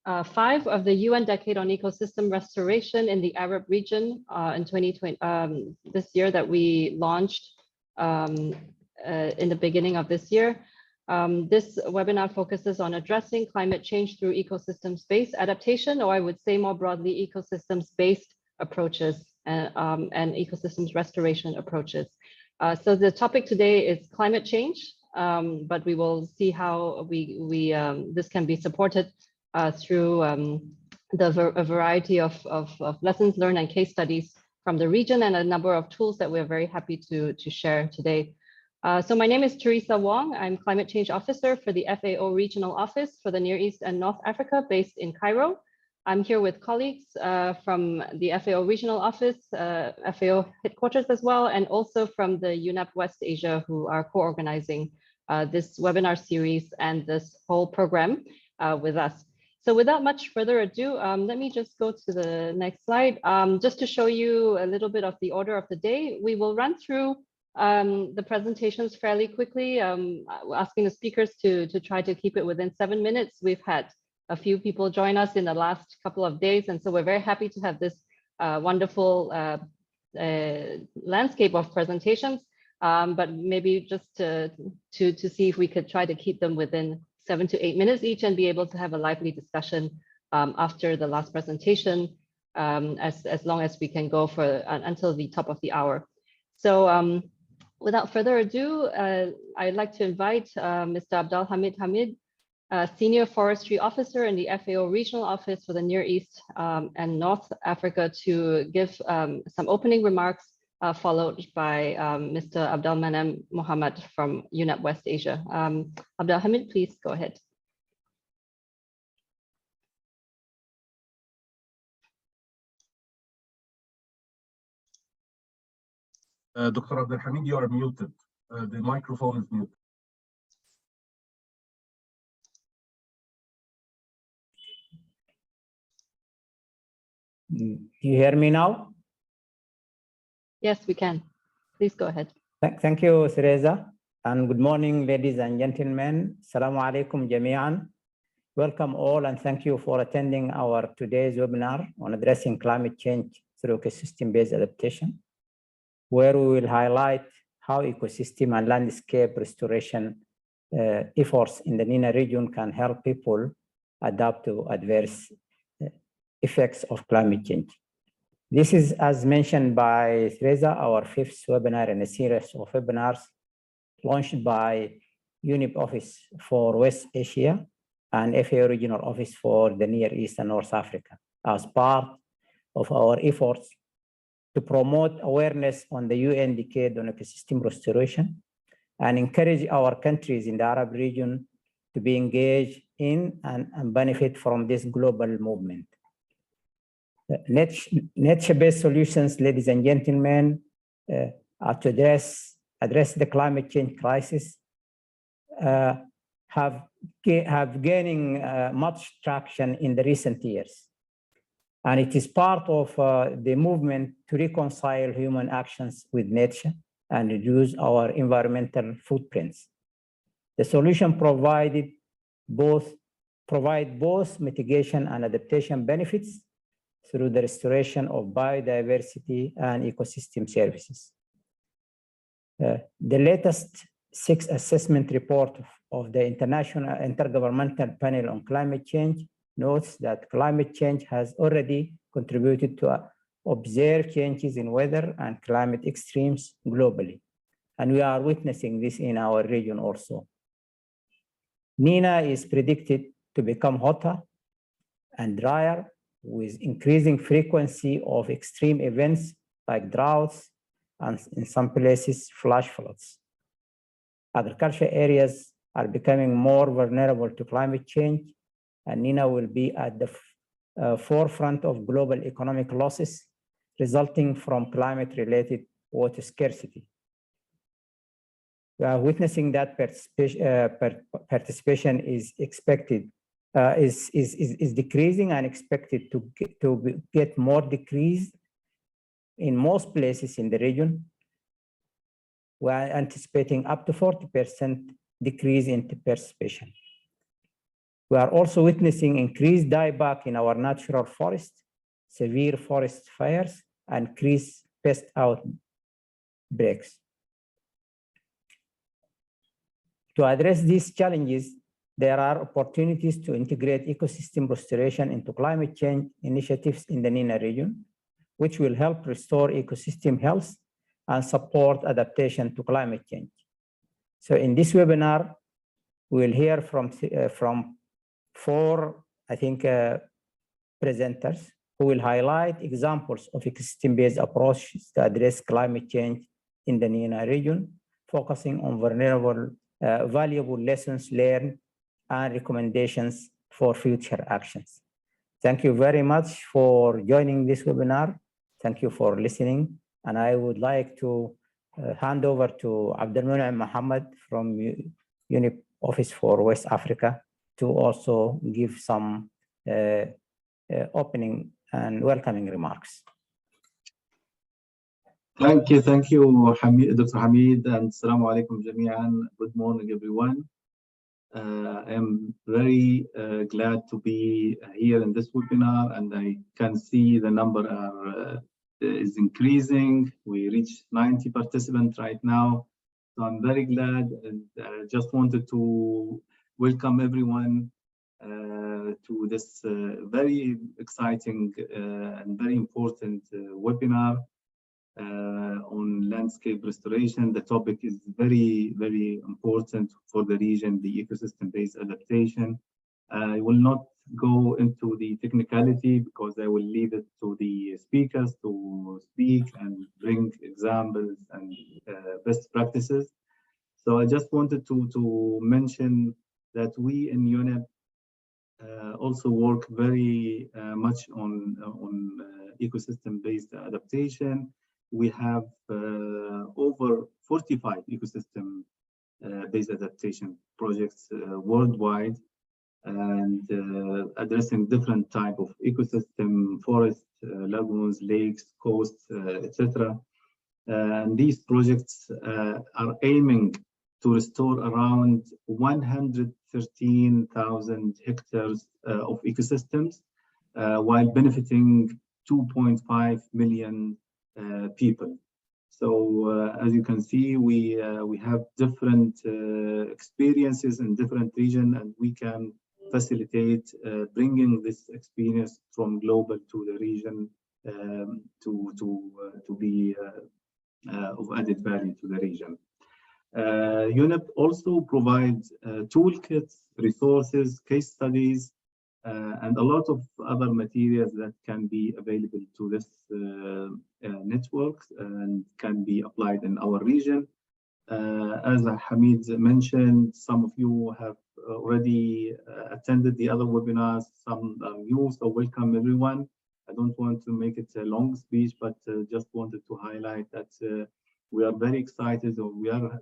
5 of the UN Decade on Ecosystem Restoration in the Arab region in 2020, this year that we launched in the beginning of this year. This webinar focuses on addressing climate change through ecosystem-based adaptation, or I would say more broadly, ecosystems-based approaches and ecosystems restoration approaches. So the topic today is climate change, but we will see how this can be supported through a variety of lessons learned and case studies from the region and a number of tools that we're very happy to share today. So my name is Teresa Wong. I'm Climate Change Officer for the FAO Regional Office for the Near East and North Africa based in Cairo. I'm here with colleagues from the FAO Regional Office, FAO headquarters as well, and also from the UNEP West Asia, who are co-organizing this webinar series and this whole program with us. So without much further ado, let me just go to the next slide. Just to show you a little bit of the order of the day, we will run through the presentations fairly quickly, asking the speakers to try to keep it within 7 minutes. We've had a few people join us in the last couple of days, and so we're very happy to have this wonderful landscape of presentations, but maybe just to see if we could try to keep them within 7 to 8 minutes each and be able to have a lively discussion after the last presentation, as long as we can go for until the top of the hour. So without further ado, I'd like to invite Mr. Abdul Hamid Hamid, Senior Forestry Officer in the FAO Regional Office for the Near East and North Africa, to give some opening remarks, followed by Mr. Abdul Manem Mohammed from UNEP West Asia. Abdul Hamid, please go ahead. Dr. Abdul Hamid, you are muted. The microphone is muted. Do you hear me now? Yes, we can. Please go ahead. Thank you, Teresa. And good morning, ladies and gentlemen. Assalamu alaikum jami'an. Welcome all, and thank you for attending our today's webinar on addressing climate change through ecosystem-based adaptation, where we will highlight how ecosystem and landscape restoration efforts in the NENA region can help people adapt to adverse effects of climate change. This is, as mentioned by Teresa, our 5th webinar in a series of webinars launched by UNEP Office for West Asia and FAO Regional Office for the Near East and North Africa, as part of our efforts to promote awareness on the UN Decade on Ecosystem Restoration and encourage our countries in the Arab region to be engaged in and benefit from this global movement. Nature-based solutions, ladies and gentlemen, are to address the climate change crisis, have gaining much traction in the recent years. And it is part of the movement to reconcile human actions with nature and reduce our environmental footprints. The solution provide both mitigation and adaptation benefits through the restoration of biodiversity and ecosystem services. The latest 6th assessment report of the International Intergovernmental Panel on Climate Change notes that climate change has already contributed to observe changes in weather and climate extremes globally. And we are witnessing this in our region also. NENA is predicted to become hotter and drier, with increasing frequency of extreme events like droughts and in some places flash floods. Agriculture areas are becoming more vulnerable to climate change, and NENA will be at the forefront of global economic losses resulting from climate-related water scarcity. We are witnessing that participation is expected is decreasing and expected to get more decreased in most places in the region. We are anticipating up to 40% decrease in participation. We are also witnessing increased dieback in our natural forest, severe forest fires, and increased pest outbreaks. To address these challenges, there are opportunities to integrate ecosystem restoration into climate change initiatives in the NENA region, which will help restore ecosystem health and support adaptation to climate change. So in this webinar, we'll hear from four, I think, presenters who will highlight examples of ecosystem-based approaches to address climate change in the NENA region, focusing on valuable lessons learned and recommendations for future actions. Thank you very much for joining this webinar. Thank you for listening. And I would like to hand over to Abdelmunam Mohammed from UNEP Office for West Africa to also give some opening and welcoming remarks. Thank you, Dr. Hamid, and Assalamu alaikum jami'an. Good morning, everyone. I am very glad to be here in this webinar, and I can see the number is increasing. We reached 90 participants right now, so I'm very glad, and just wanted to welcome everyone to this very exciting and very important webinar on landscape restoration. The topic is very, very important for the region, the ecosystem-based adaptation. I will not go into the technicality because I will leave it to the speakers to speak and bring examples and best practices. So I just wanted to mention that we in UNEP also work very much on ecosystem-based adaptation. We have over 45 ecosystem-based adaptation projects worldwide, and addressing different type of ecosystem, forests, lagoons, lakes, coasts, etc. And these projects are aiming to restore around 113,000 hectares of ecosystems while benefiting 2.5 million people. So as you can see, we have different experiences in different regions, and we can facilitate bringing this experience from global to the region to be of added value to the region. UNEP also provides toolkits, resources, case studies, and a lot of other materials that can be available to this network and can be applied in our region. As Hamid mentioned, some of you have already attended the other webinars, some are new, so welcome everyone. I don't want to make it a long speech, but just wanted to highlight that we are very excited, or we are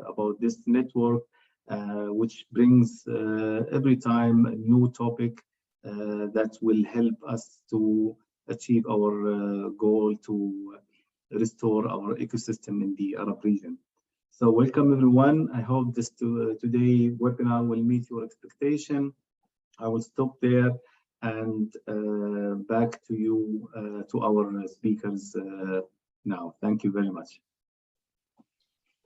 about this network, which brings every time a new topic that will help us to achieve our goal to restore our ecosystem in the Arab region. So welcome everyone. I hope this today webinar will meet your expectation. I will stop there and back to you, to our speakers now. Thank you very much.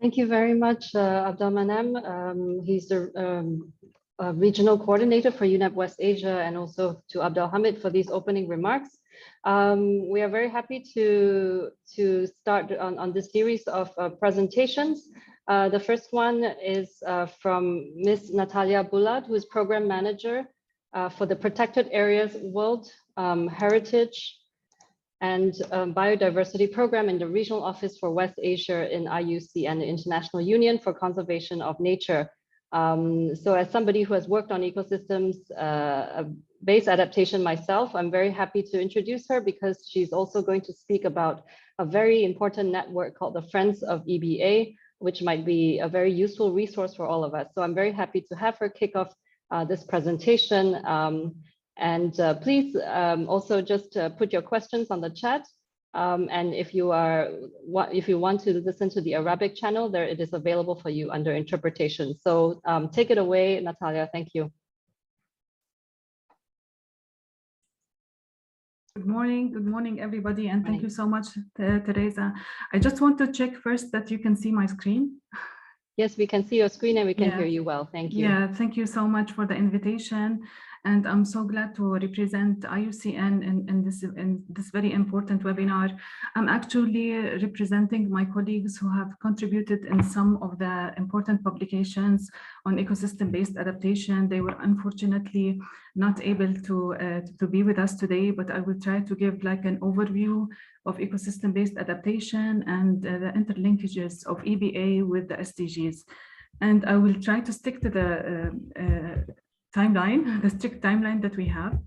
Thank you very much, Abdelmunam. He's the regional coordinator for UNEP West Asia, and also to Abdelhamid for these opening remarks. We are very happy to start on this series of presentations. The first one is from Ms. Natalia Bullard, who is Program Manager for the Protected Areas World Heritage and Biodiversity Program in the Regional Office for West Asia in IUC and the International Union for Conservation of Nature. So as somebody who has worked on ecosystems based adaptation myself, I'm very happy to introduce her because she's also going to speak about a very important network called the Friends of EBA, which might be a very useful resource for all of us. So I'm very happy to have her kick off this presentation. And please also just put your questions on the chat. And if you want to listen to the Arabic channel, there it is available for you under interpretation. So take it away, Natalia. Thank you. Good morning, everybody, and thank you so much, Teresa. I just want to check first that you can see my screen. Yes, we can see your screen and we can Yeah. hear you well. Thank you. Yeah, thank you so much for the invitation. And I'm so glad to represent IUCN in this very important webinar. I'm actually representing my colleagues who have contributed in some of the important publications on ecosystem-based adaptation. They were unfortunately not able to be with us today, but I will try to give like an overview of ecosystem-based adaptation and the interlinkages of EBA with the SDGs. And I will try to stick to the timeline, the strict timeline that we have.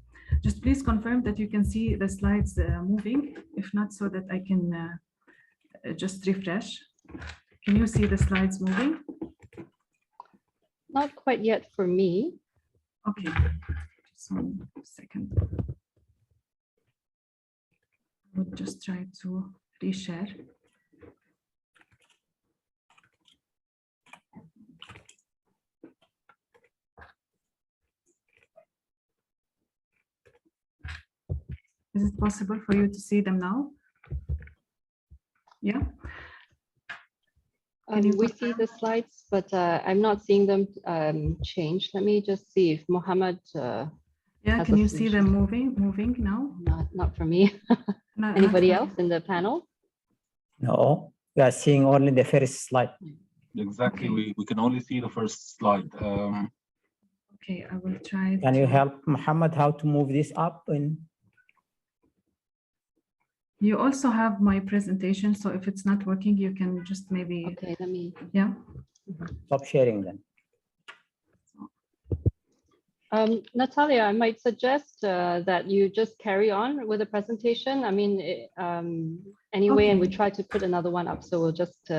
Just please confirm that you can see the slides moving. If not, so that I can just refresh. Can you see the slides moving? Not quite yet for me. Okay, just 1 second. I will just try to reshare. Is it possible for you to see them now? Yeah. We see the slides, but I'm not seeing them change. Let me just see if Mohammed. Yeah, can you see them moving now? Not for me. Anybody else in the panel? No, we are seeing only the first slide. Exactly. Okay. We can only see the first slide. Okay, I will try. Can you help Mohammed how to move this up? And you also have my presentation, so if it's not working, you can just maybe. Okay, let me. Yeah. stop sharing then. Natalia, I might suggest that you just carry on with the presentation. I mean, anyway, and we try to put another one up. So we'll just,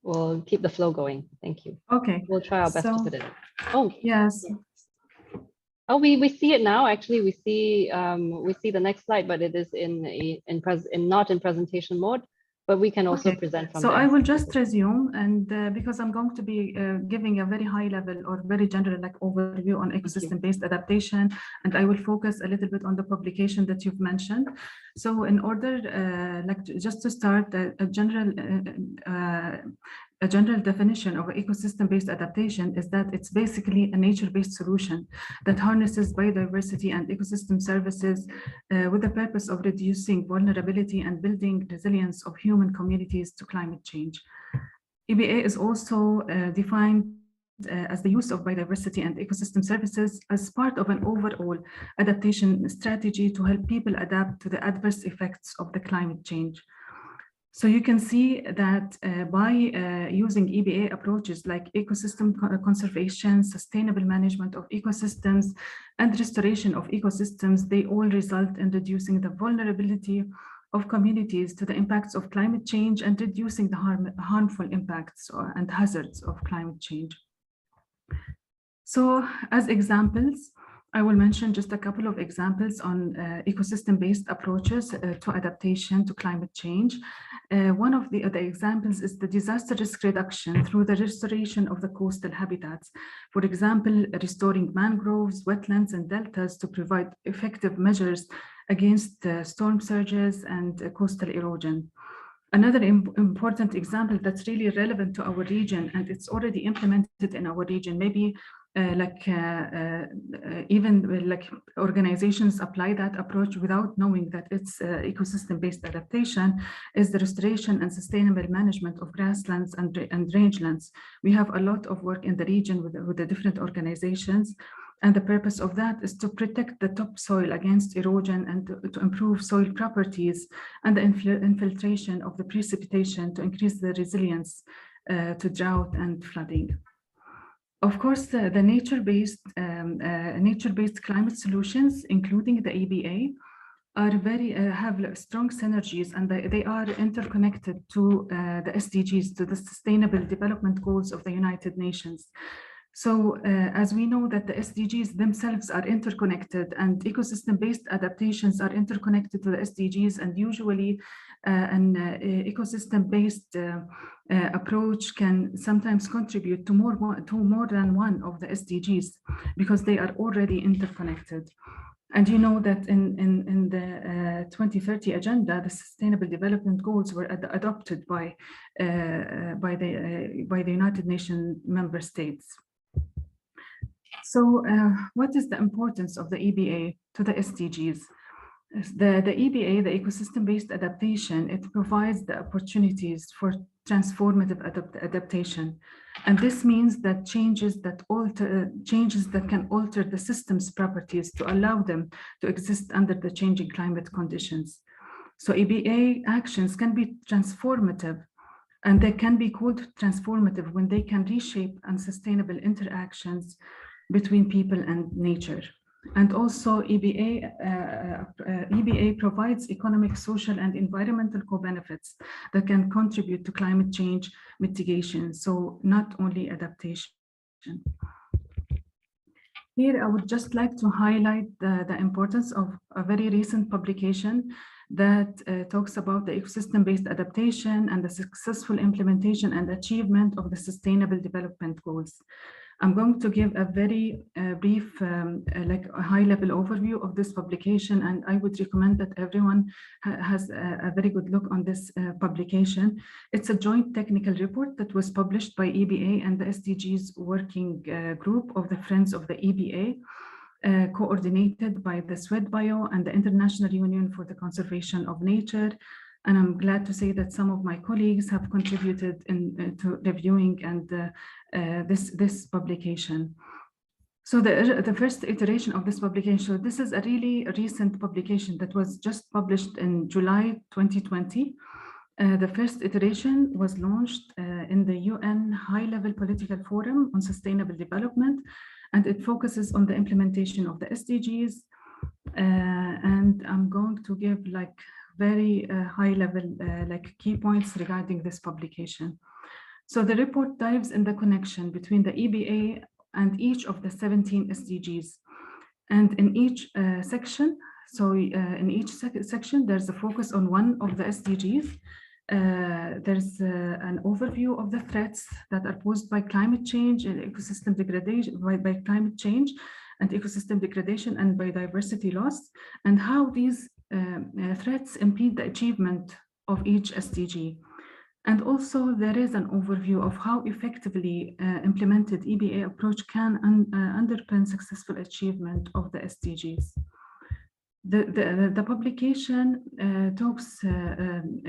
we'll keep the flow going. Thank you. Okay. We'll try our best to put it in. Oh, yes. Oh, we see it now. Actually, we see the next slide, but it is not in presentation mode. But we can also present from so there. I will just resume, and because I'm going to be giving a very high level or very general like overview on ecosystem-based adaptation, and I will focus a little bit on the publication that you've mentioned. So in order, like just to start, a general definition of ecosystem-based adaptation is that it's basically a nature-based solution that harnesses biodiversity and ecosystem services with the purpose of reducing vulnerability and building resilience of human communities to climate change. EBA is also defined as the use of biodiversity and ecosystem services as part of an overall adaptation strategy to help people adapt to the adverse effects of the climate change. So you can see that by using EBA approaches like ecosystem conservation, sustainable management of ecosystems, and restoration of ecosystems, they all result in reducing the vulnerability of communities to the impacts of climate change and reducing the harmful impacts and hazards of climate change. So as examples, I will mention just a couple of examples on ecosystem-based approaches to adaptation to climate change. One of the examples is the disaster risk reduction through the restoration of the coastal habitats. For example, restoring mangroves, wetlands, and deltas to provide effective measures against storm surges and coastal erosion. Another important example that's really relevant to our region, and it's already implemented in our region, maybe even like organizations apply that approach without knowing that it's ecosystem-based adaptation, is the restoration and sustainable management of grasslands and rangelands. We have a lot of work in the region with the different organizations, and the purpose of that is to protect the topsoil against erosion and to improve soil properties and the infiltration of the precipitation to increase the resilience to drought and flooding. Of course, the nature-based climate solutions, including the EBA, are have strong synergies, and they are interconnected to the SDGs, to the Sustainable Development Goals of the United Nations. So as we know that the SDGs themselves are interconnected and ecosystem-based adaptations are interconnected to the SDGs, and usually an ecosystem-based approach can sometimes contribute to more than one of the SDGs because they are already interconnected. And you know that in the 2030 agenda, the Sustainable Development Goals were adopted by the United Nations member states. So what is the importance of the EBA to the SDGs? The EBA, the ecosystem-based adaptation, it provides the opportunities for transformative adaptation. And this means that changes that can alter the system's properties to allow them to exist under the changing climate conditions. So EBA actions can be transformative, and they can be called transformative when they can reshape unsustainable interactions between people and nature. And also EBA provides economic, social, and environmental co-benefits that can contribute to climate change mitigation, so not only adaptation. Here, I would just like to highlight the importance of a very recent publication that talks about the ecosystem-based adaptation and the successful implementation and achievement of the Sustainable Development Goals. I'm going to give a very brief, like a high-level overview of this publication, and I would recommend that everyone has a very good look on this publication. It's a joint technical report that was published by EBA and the SDGs Working Group of the Friends of the EBA, coordinated by the SWEDBio and the International Union for the Conservation of Nature. And I'm glad to say that some of my colleagues have contributed to reviewing and this publication. So the first iteration of this publication, so this is a really recent publication that was just published in July 2020. The first iteration was launched in the UN High-Level Political Forum on Sustainable Development, and it focuses on the implementation of the SDGs. And I'm going to give like very high level like key points regarding this publication. So the report dives in the connection between the EBA and each of the 17 SDGs. And in each section, so in each section, there's a focus on one of the SDGs. There's an overview of the threats that are posed by climate change and ecosystem degradation, by climate change and ecosystem degradation and biodiversity loss, and how these threats impede the achievement of each SDG. And also there is an overview of how effectively implemented EBA approach can underpin successful achievement of the SDGs. The publication talks and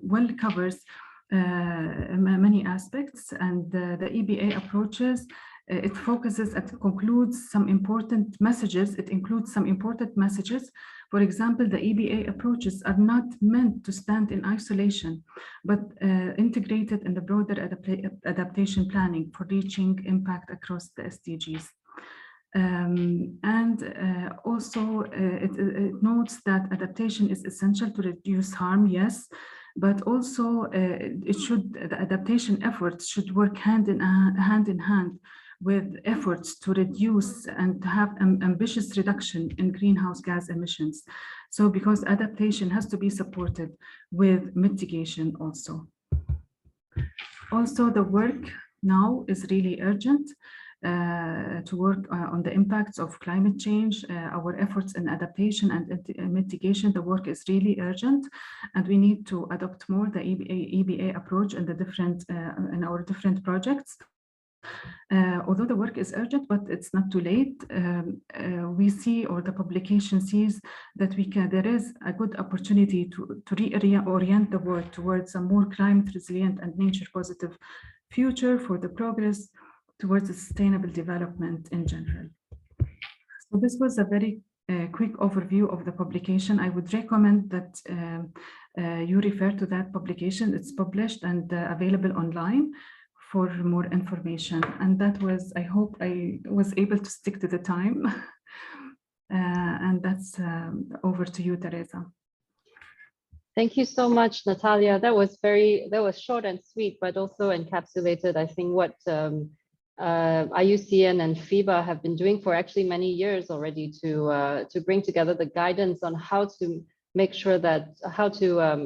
well covers many aspects, and the EBA approaches. It focuses and concludes some important messages. It includes some important messages. For example, the EBA approaches are not meant to stand in isolation, but integrated in the broader adaptation planning for reaching impact across the SDGs. Also, it notes that adaptation is essential to reduce harm, yes, but also the adaptation efforts should work hand in hand with efforts to reduce and have an ambitious reduction in greenhouse gas emissions. So because adaptation has to be supported with mitigation also. Also, the work now is really urgent to work on the impacts of climate change. Our efforts in adaptation and mitigation, the work is really urgent, and we need to adopt more the EBA approach in in our different projects. Although the work is urgent, but it's not too late. We see, or the publication sees, that there is a good opportunity to reorient the work towards a more climate resilient and nature positive future for the progress towards a sustainable development in general. So this was a very quick overview of the publication. I would recommend that you refer to that publication. It's published and available online for more information. And that was, I hope I was able to stick to the time. And that's over to you, Teresa. Thank you so much, Natalia. That was short and sweet, but also encapsulated, I think, what IUCN and FIBA have been doing for actually many years already to bring together the guidance on how to make sure that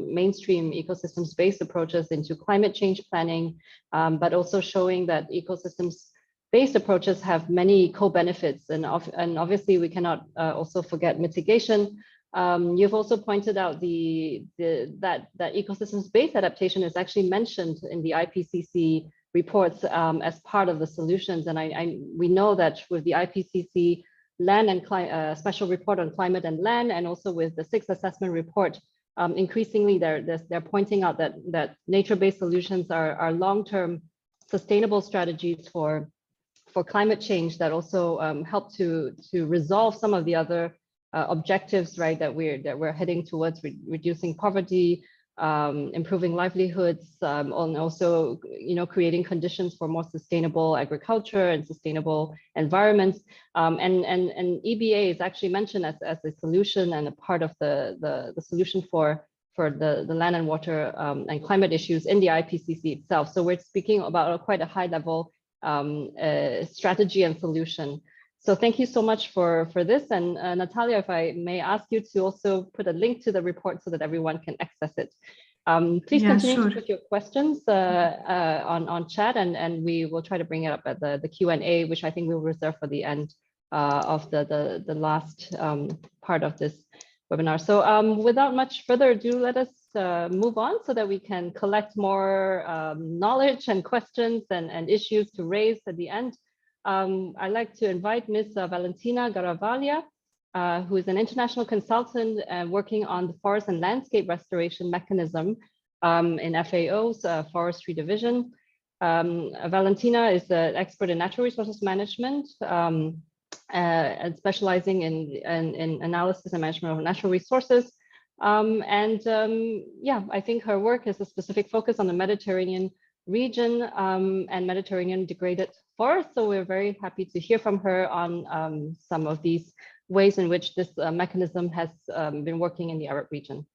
mainstream ecosystems-based approaches into climate change planning, but also showing that ecosystems-based approaches have many co-benefits, and obviously we cannot also forget mitigation. You've also pointed out that ecosystems-based adaptation is actually mentioned in the IPCC reports as part of the solutions, and we know that with the IPCC land and special report on climate and land, and also with the 6th assessment report, increasingly they're pointing out that nature-based solutions are long-term sustainable strategies for climate change that also help to resolve some of the other objectives, right, that we're heading towards, reducing poverty, improving livelihoods, and also, creating conditions for more sustainable agriculture and sustainable environments. And EBA is actually mentioned as a solution and a part of the solution for the land and water and climate issues in the IPCC itself. So we're speaking about quite a high level strategy and solution. So thank you so much for this. And Natalia, if I may ask you to also put a link to the report so that everyone can access it. Please continue to put your questions on chat, and we will try to bring it up at the Q&A, which I think we'll reserve for the end of the last part of this webinar. So without much further ado, let us move on so that we can collect more knowledge and questions and issues to raise at the end. I'd like to invite Ms. Valentina Garavaglia, who is an international consultant working on the forest and landscape restoration mechanism in FAO's forestry division. Valentina is an expert in natural resources management and specializing in analysis and management of natural resources. Yeah, I think her work has a specific focus on the Mediterranean region and Mediterranean degraded forests. So we're very happy to hear from her on some of these ways in which this mechanism has been working in the Arab region.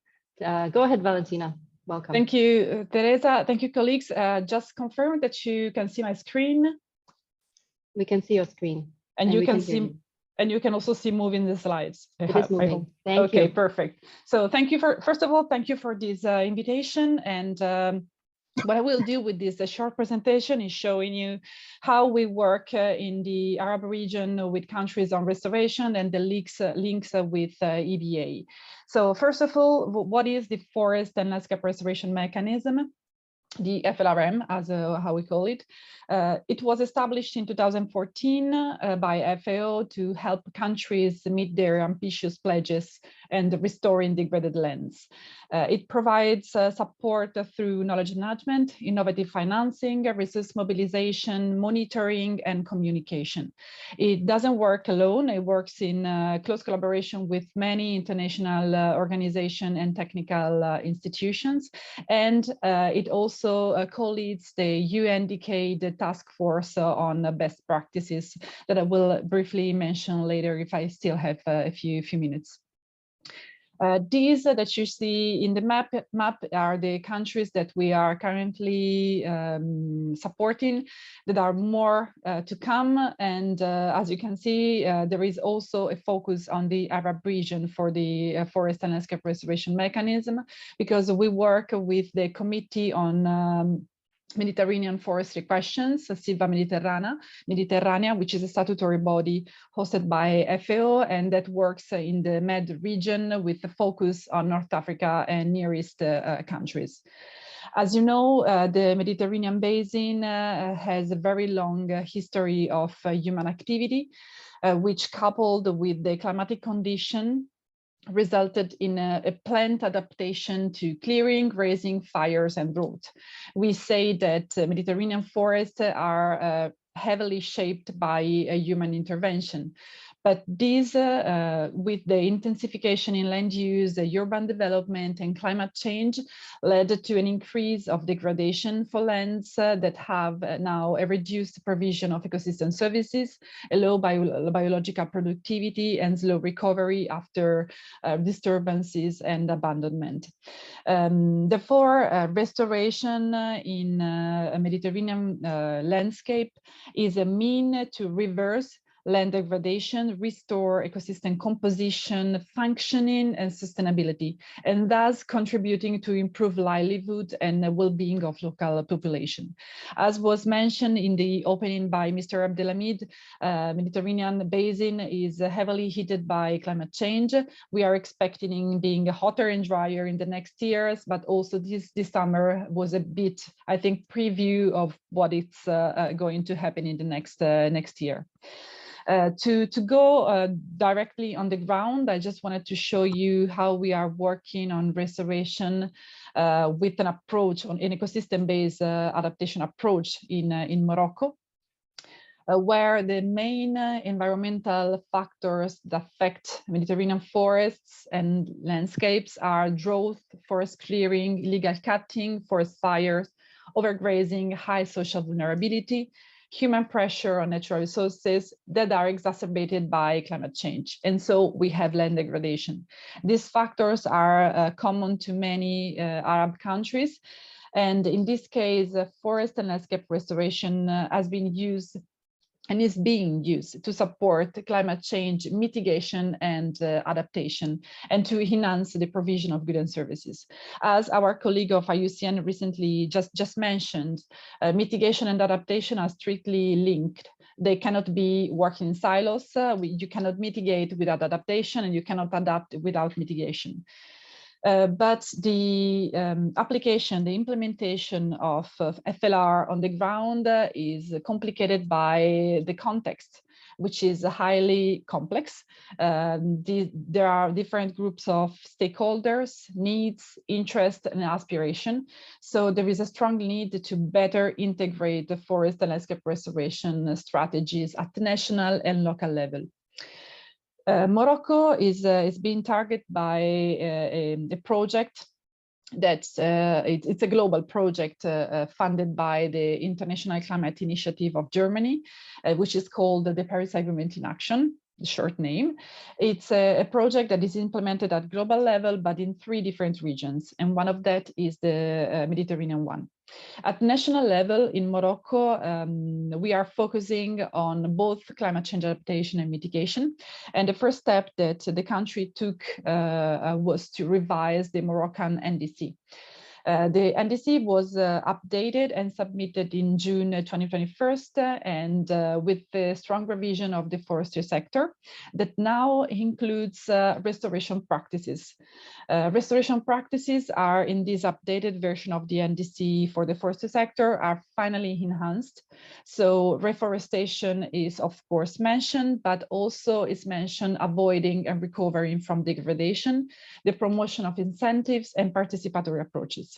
Go ahead, Valentina. Welcome. Thank you, Teresa. Thank you, colleagues. Just confirm that you can see my screen. We can see your screen. And you can see, and you can also see moving the slides. It is moving. Thank you. Okay, perfect. So thank you first of all, thank you for this invitation. And what I will do with this short presentation is showing you how we work in the Arab region with countries on restoration and the links with EBA. So first of all, what is the Forest and Landscape Restoration Mechanism? The FLRM, as how we call it. It was established in 2014 by FAO to help countries meet their ambitious pledges and restoring degraded lands. It provides support through knowledge management, innovative financing, resource mobilization, monitoring, and communication. It doesn't work alone. It works in close collaboration with many international organizations and technical institutions. And it also co-leads the UNDK task force on best practices that I will briefly mention later if I still have a few minutes. These that you see in the map are the countries that we are currently supporting, that are more to come. And as you can see, there is also a focus on the Arab region for the Forest and Landscape Restoration Mechanism, because we work with the Committee on Mediterranean forestry questions, Silva Mediterranea, which is a statutory body hosted by FAO, and that works in the Med region with the focus on North Africa and Near East countries. As you know, the Mediterranean basin has a very long history of human activity, which coupled with the climatic condition resulted in a planned adaptation to clearing, grazing, fires, and drought. We say that Mediterranean forests are heavily shaped by a human intervention, But these, with the intensification in land use, urban development, and climate change, led to an increase of degradation for lands that have now a reduced provision of ecosystem services, a low biological productivity, and slow recovery after disturbances and abandonment. Therefore, restoration in a Mediterranean landscape is a mean to reverse land degradation, restore ecosystem composition, functioning, and sustainability, and thus contributing to improve livelihood and well-being of local population. As was mentioned in the opening by Mr. Abdelhamid, Mediterranean basin is heavily heated by climate change. We are expecting being hotter and drier in the next years, but also this summer was a bit, I think, preview of what it's going to happen in the next year. To go directly on the ground, I just wanted to show you how we are working on restoration with an approach, on an ecosystem-based adaptation approach in Morocco, where the main environmental factors that affect Mediterranean forests and landscapes are drought, forest clearing, illegal cutting, forest fires, overgrazing, high social vulnerability, human pressure on natural resources that are exacerbated by climate change. And so we have land degradation. These factors are common to many Arab countries. And in this case, forest and landscape restoration has been used and is being used to support climate change mitigation and adaptation, and to enhance the provision of goods and services. As our colleague of IUCN recently just mentioned, mitigation and adaptation are strictly linked. They cannot be working in silos. You cannot mitigate without adaptation, and you cannot adapt without mitigation. But the application, the implementation of FLR on the ground is complicated by the context, which is highly complex. There are different groups of stakeholders, needs, interest, and aspiration. So there is a strong need to better integrate the forest and landscape restoration strategies at the national and local level. Morocco is being targeted by a project that's it's a global project funded by the International Climate Initiative of Germany, which is called the Paris Agreement in Action, the short name. It's a project that is implemented at global level, but in 3 different regions, and one of that is the Mediterranean one. At national level in Morocco, we are focusing on both climate change adaptation and mitigation. And the first step that the country took was to revise the Moroccan NDC. The NDC was updated and submitted in June 2021, and with the strong revision of the forestry sector that now includes restoration practices. Restoration practices are in this updated version of the NDC for the forestry sector are finally enhanced. So reforestation is of course mentioned, but also is mentioned avoiding and recovering from degradation, the promotion of incentives, and participatory approaches.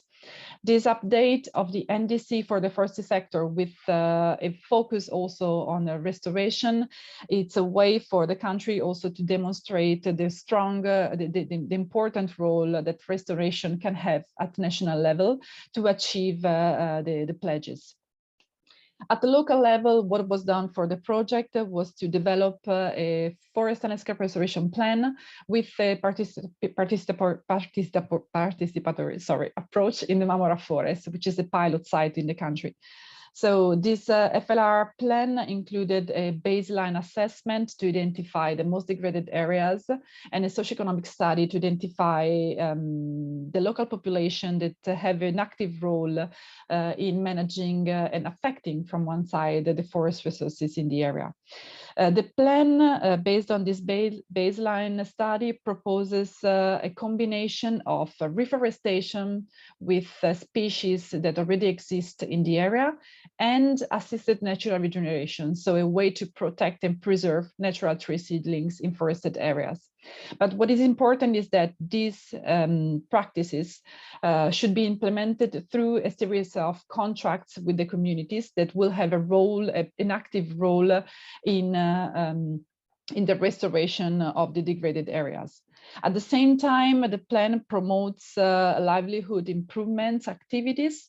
This update of the NDC for the forestry sector with a focus also on restoration, it's a way for the country also to demonstrate the strong, the important role that restoration can have at national level to achieve the pledges. At the local level, what was done for the project was to develop a forest and landscape restoration plan with a participatory approach in the Marmora Forest, which is a pilot site in the country. So this FLR plan included a baseline assessment to identify the most degraded areas and a socioeconomic study to identify the local population that have an active role in managing and affecting from one side the forest resources in the area. The plan based on this baseline study proposes a combination of reforestation with species that already exist in the area and assisted natural regeneration, so a way to protect and preserve natural tree seedlings in forested areas. But what is important is that these practices should be implemented through a series of contracts with the communities that will have a role, an active role in in the restoration of the degraded areas. At the same time, the plan promotes livelihood improvements activities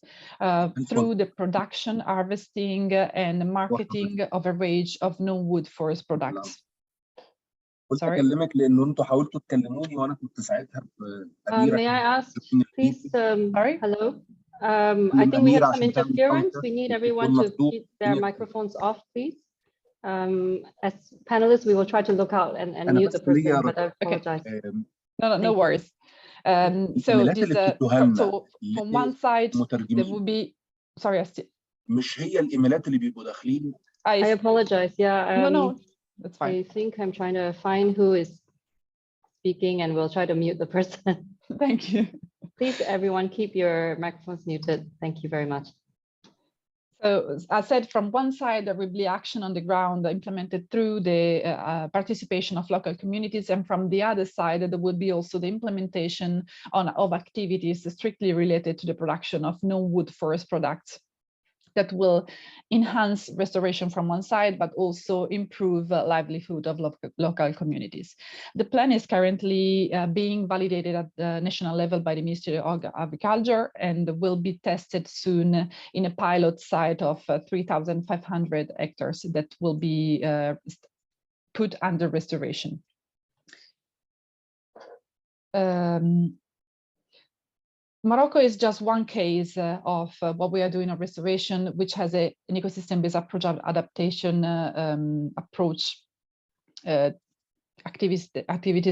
through the production, harvesting, and marketing of a range of non-wood forest products. قلت اكلمك لانه انتوا حاولتوا تكلموني وانا كنت ساعتها May I ask, please? Hello. I think we have some interference. We need everyone to keep their microphones off, please. As panelists, we will try to look out and mute the person, but I apologize. No worries. So from one side, there will be, sorry, مش هي الايميلات اللي بيبقوا داخلين. I apologize. Yeah. No, that's fine. I think I'm trying to find who is speaking, and we'll try to mute the person. Thank you. Please, everyone, keep your microphones muted. Thank you very much. So as I said, from one side, there will be action on the ground implemented through the participation of local communities. And from the other side, there will be also the implementation of activities strictly related to the production of non-wood forest products that will enhance restoration from one side, but also improve livelihood of local communities. The plan is currently being validated at the national level by the Ministry of Agriculture and will be tested soon in a pilot site of 3,500 hectares that will be put under restoration. Morocco is just one case of what we are doing on restoration, which has an ecosystem-based approach of adaptation activities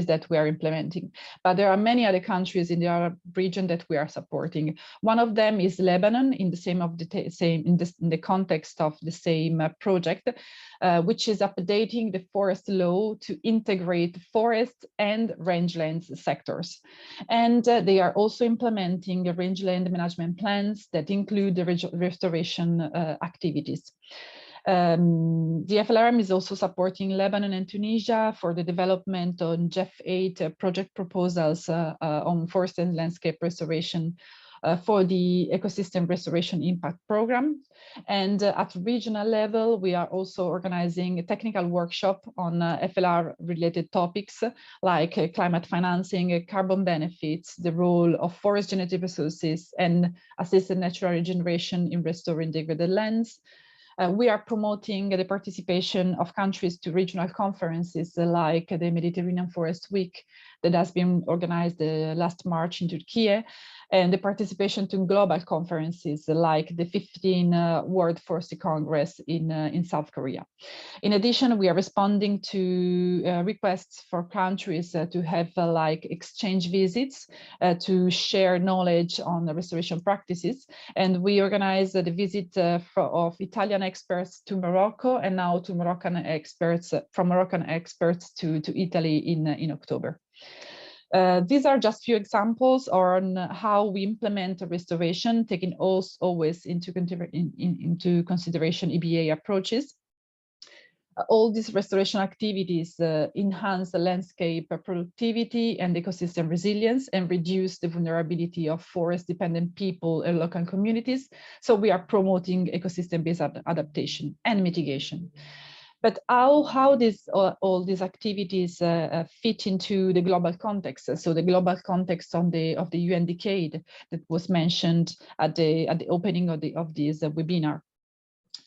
that we are implementing. But there are many other countries in the Arab region that we are supporting. One of them is Lebanon, in the context of the same project, which is updating the forest law to integrate forest and rangelands sectors. And they are also implementing rangeland management plans that include the restoration activities. The FLRM is also supporting Lebanon and Tunisia for the development on GEF8 project proposals on forest and landscape restoration for the ecosystem restoration impact program. And at regional level, we are also organizing a technical workshop on FLR related topics like climate financing, carbon benefits, the role of forest genetic resources, and assisted natural regeneration in restoring degraded lands. We are promoting the participation of countries to regional conferences like the Mediterranean Forest Week that has been organized last March in Turkey, and the participation to global conferences like the 15 World Forestry Congress in South Korea. In addition, we are responding to requests for countries to have like exchange visits to share knowledge on the restoration practices. And we organize the visit of Italian experts to Morocco, and now to Moroccan experts from Moroccan experts to Italy in October. These are just few examples on how we implement restoration, taking always into consideration EBA approaches. All these restoration activities enhance the landscape productivity and ecosystem resilience and reduce the vulnerability of forest-dependent people and local communities. So we are promoting ecosystem-based adaptation and mitigation. But how all these activities fit into the global context? So the global context of the UN decade that was mentioned at the opening of this webinar.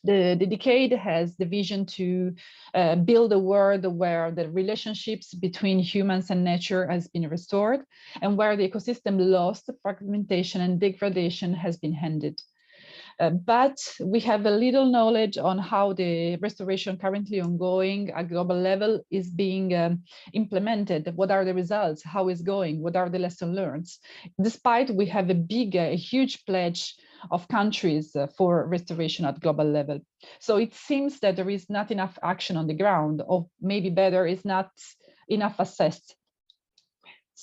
The decade has the vision to build a world where the relationships between humans and nature has been restored, and where the ecosystem loss, fragmentation, and degradation has been ended. But we have a little knowledge on how the restoration currently ongoing at global level is being implemented. What are the results? How is going? What are the lessons learned? Despite we have a huge pledge of countries for restoration at global level. So it seems that there is not enough action on the ground, or maybe better, is not enough assessed.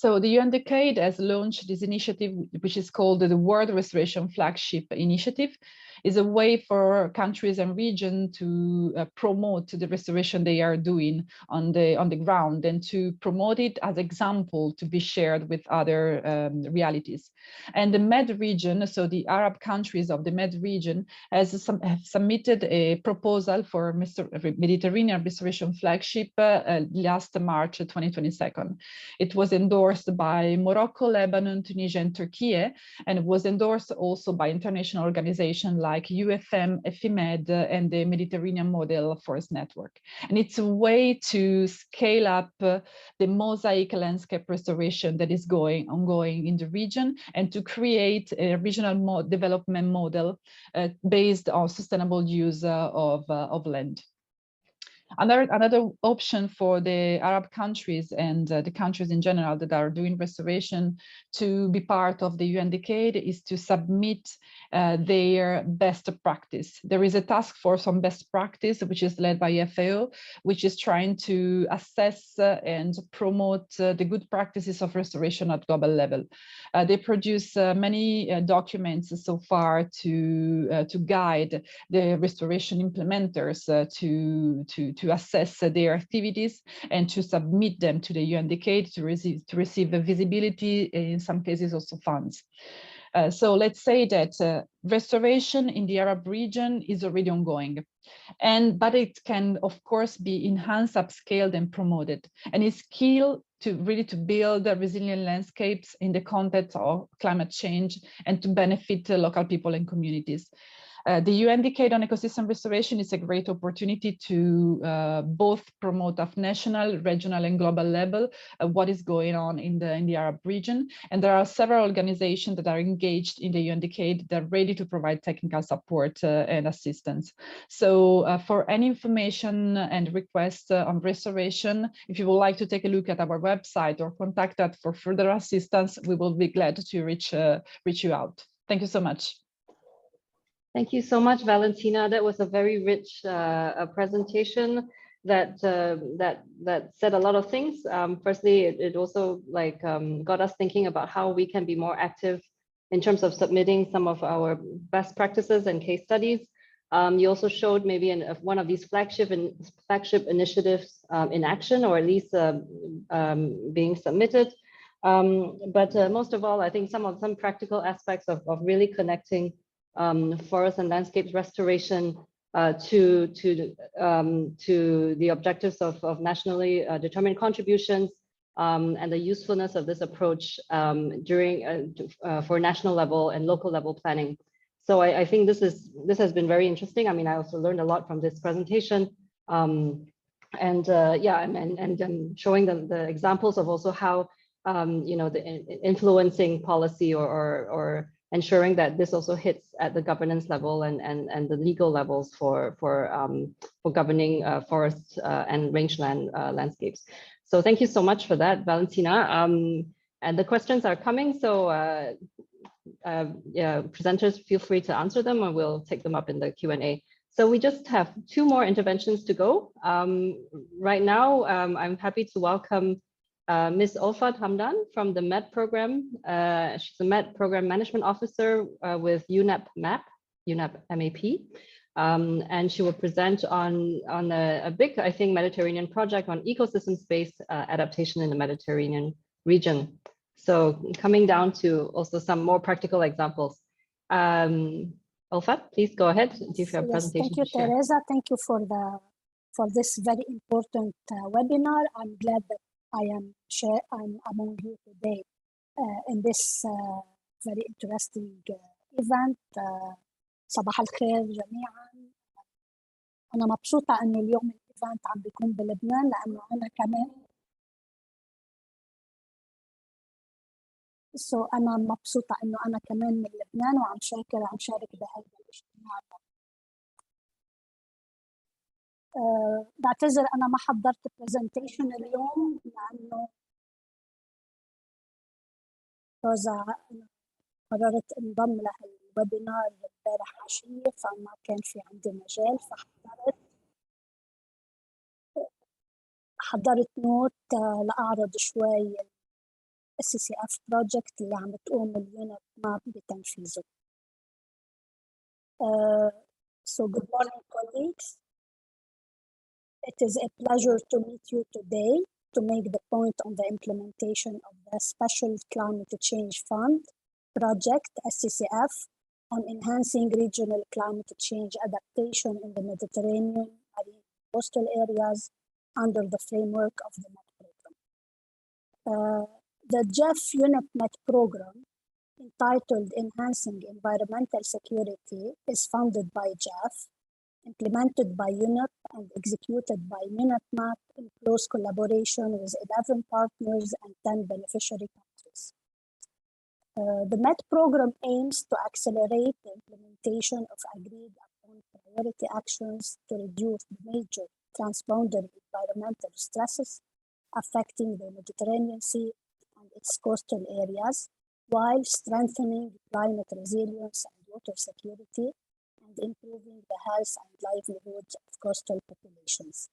So the UNDCAID has launched this initiative, which is called the World Restoration Flagship Initiative. Is a way for countries and regions to promote the restoration they are doing on the ground, and to promote it as example to be shared with other realities. And the Med region, so the Arab countries of the Med region, have submitted a proposal for Mediterranean Restoration Flagship last March 2022. It was endorsed by Morocco, Lebanon, Tunisia, and Turkey, and it was endorsed also by international organizations like UFM, FIMED, and the Mediterranean Model Forest Network. And it's a way to scale up the mosaic landscape restoration that is ongoing in the region, and to create a regional development model based on sustainable use of land. Another option for the Arab countries and the countries in general that are doing restoration to be part of the UNDCAID is to submit their best practice. There is a task force on best practice, which is led by FAO, which is trying to assess and promote the good practices of restoration at global level. They produce many documents so far to guide the restoration implementers to assess their activities and to submit them to the UNDCAID to receive visibility, in some cases also funds. So let's say that restoration in the Arab region is already ongoing, but it can of course be enhanced, upscaled, and promoted, and is key to really to build resilient landscapes in the context of climate change and to benefit local people and communities. The UNDCAID on ecosystem restoration is a great opportunity to both promote at national, regional, and global level what is going on in the Arab region. And there are several organizations that are engaged in the UNDCAID that are ready to provide technical support and assistance. So for any information and requests on restoration, if you would like to take a look at our website or contact us for further assistance, we will be glad to reach you out. Thank you so much. Thank you so much, Valentina. That was a very rich presentation that said a lot of things. Firstly, it also got us thinking about how we can be more active in terms of submitting some of our best practices and case studies. You also showed maybe one of these flagship initiatives in action, or at least being submitted. But most of all, I think some practical aspects of really connecting forest and landscapes restoration to the objectives of nationally determined contributions, and the usefulness of this approach for national level and local level planning. So I think this has been very interesting. I mean, I also learned a lot from this presentation, and showing the examples of also how the influencing policy or ensuring that this also hits at the governance level and the legal levels for governing forests and rangeland landscapes. So thank you so much for that, Valentina. And the questions are coming, so presenters, feel free to answer them, and we'll take them up in the Q&A. So we just have 2 more interventions to go. Right now, I'm happy to welcome Ms. Olfat Hamdan from the MED program. She's a MED program management officer with UNEP MAP, and she will present on a big, I think, Mediterranean project on ecosystem-based adaptation in the Mediterranean region. So coming down to also some more practical examples. Olfat, please go ahead. Do you have a presentation? Thank you, Teresa. Thank you for this very important webinar. I'm glad that I'm among you today in this very interesting event. صباح الخير جميعا. أنا مبسوطة إنه اليوم الإيفنت عم بيكون بلبنان، لأنه أنا كمان أنا مبسوطة إنه أنا كمان من لبنان وعم شارك بهذا الاجتماع. بعتذر أنا ما حضرت برزنتيشن اليوم، لأنه قررت انضم للويبينار امبارح عشية، فما كان في عندي مجال، فحضرت نوت لأعرض شوي SCCF project اللي عم بتقوم اليونت ماب بتنفيذه. So good morning, colleagues. It is a pleasure to meet you today to make the point on the implementation of the Special Climate Change Fund project, SCCF, on enhancing regional climate change adaptation in the Mediterranean marine coastal areas under the framework of the MET program. The GEF UNEP-MET program, entitled Enhancing Environmental Security, is funded by GEF, implemented by UNEP and executed by UNEP-MAP in close collaboration with 11 partners and 10 beneficiary countries. The MET program aims to accelerate the implementation of agreed upon priority actions to reduce the major transboundary environmental stresses affecting the Mediterranean Sea and its coastal areas, while strengthening climate resilience and water security and improving the health and livelihoods of coastal populations.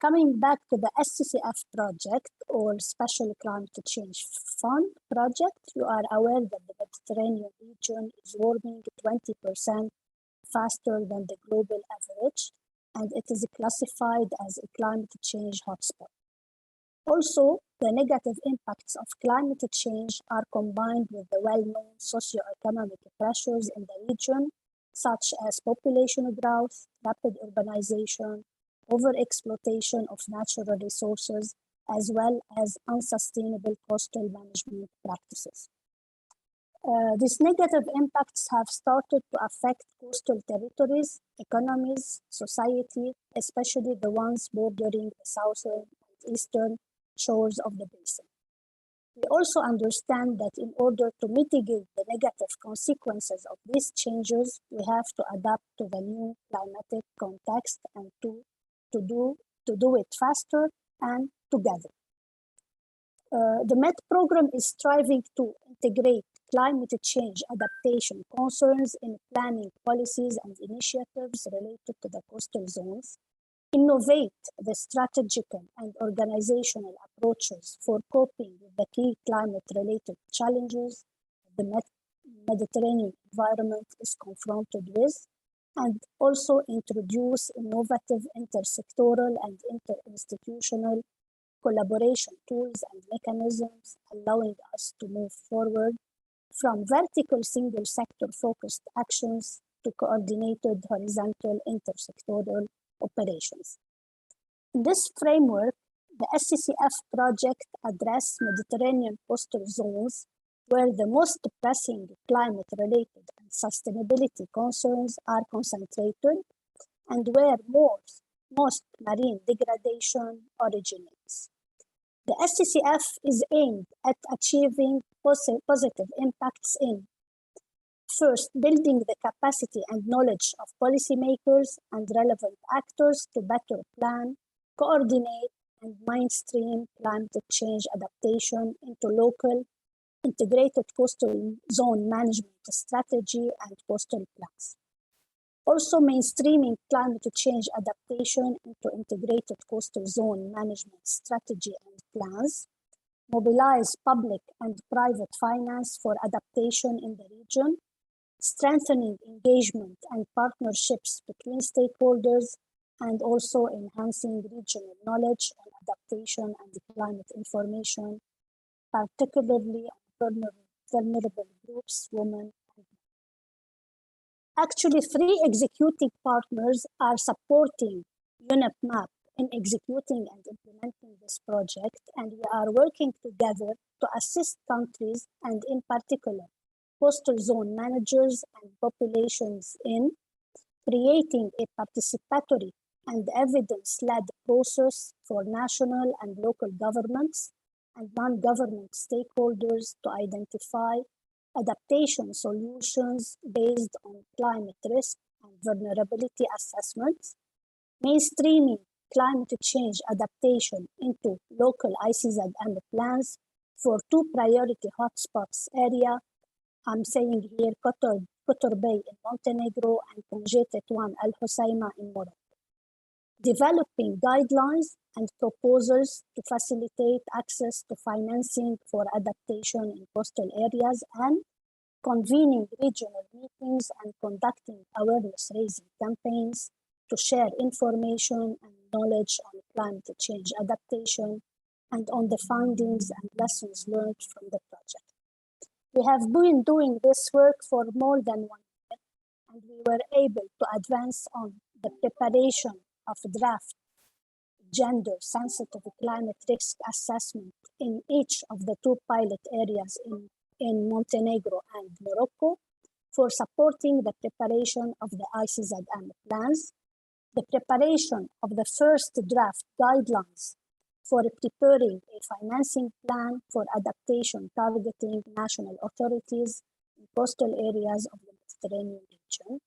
Coming back to the SCCF project, or Special Climate Change Fund project, you are aware that the Mediterranean region is warming 20% faster than the global average, and it is classified as a climate change hotspot. Also, the negative impacts of climate change are combined with the well-known socio-economic pressures in the region, such as population growth, rapid urbanization, overexploitation of natural resources, as well as unsustainable coastal management practices. These negative impacts have started to affect coastal territories, economies, society, especially the ones bordering the southern and eastern shores of the basin. We also understand that in order to mitigate the negative consequences of these changes, we have to adapt to the new climatic context and to do it faster and together. The MET program is striving to integrate climate change adaptation concerns in planning policies and initiatives related to the coastal zones, innovate the strategical and organizational approaches for coping with the key climate-related challenges the Mediterranean environment is confronted with, and also introduce innovative intersectoral and interinstitutional collaboration tools and mechanisms, allowing us to move forward from vertical single sector focused actions to coordinated horizontal intersectoral operations. In this framework, the SCCF project addresses Mediterranean coastal zones where the most pressing climate-related and sustainability concerns are concentrated and where most marine degradation originates. The SCCF is aimed at achieving positive impacts in first, building the capacity and knowledge of policymakers and relevant actors to better plan, coordinate, and mainstream climate change adaptation into local integrated coastal zone management strategy and coastal plans. Also, mainstreaming climate change adaptation into integrated coastal zone management strategy and plans, mobilize public and private finance for adaptation in the region, strengthening engagement and partnerships between stakeholders, and also enhancing regional knowledge on adaptation and climate information, particularly on vulnerable groups, women, and men. Actually, 3 executing partners are supporting UNEP-MAP in executing and implementing this project, and we are working together to assist countries and in particular coastal zone managers and populations in creating a participatory and evidence-led process for national and local governments and non-government stakeholders to identify adaptation solutions based on climate risk and vulnerability assessments, mainstreaming climate change adaptation into local ICZM plans for 2 priority hotspots area. I'm saying here Kotor Bay in Montenegro and Konjete Tuan Al Hoceima in Morocco. developing guidelines and proposals to facilitate access to financing for adaptation in coastal areas, and convening regional meetings and conducting awareness-raising campaigns to share information and knowledge on climate change adaptation and on the findings and lessons learned from the project. We have been doing this work for more than 1 year, and we were able to advance on the preparation of draft gender-sensitive climate risk assessment in each of the 2 pilot areas in Montenegro and Morocco for supporting the preparation of the ICZM plans, the preparation of the first draft guidelines for preparing a financing plan for adaptation targeting national authorities in coastal areas of the Mediterranean region,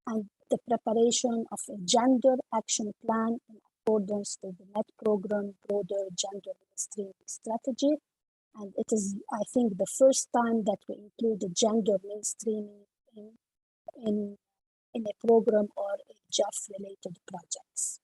and the preparation of a gender action plan in accordance with the MET program broader gender mainstreaming strategy. And it is, I think, the first time that we include gender mainstreaming in a program or a GEF-related projects.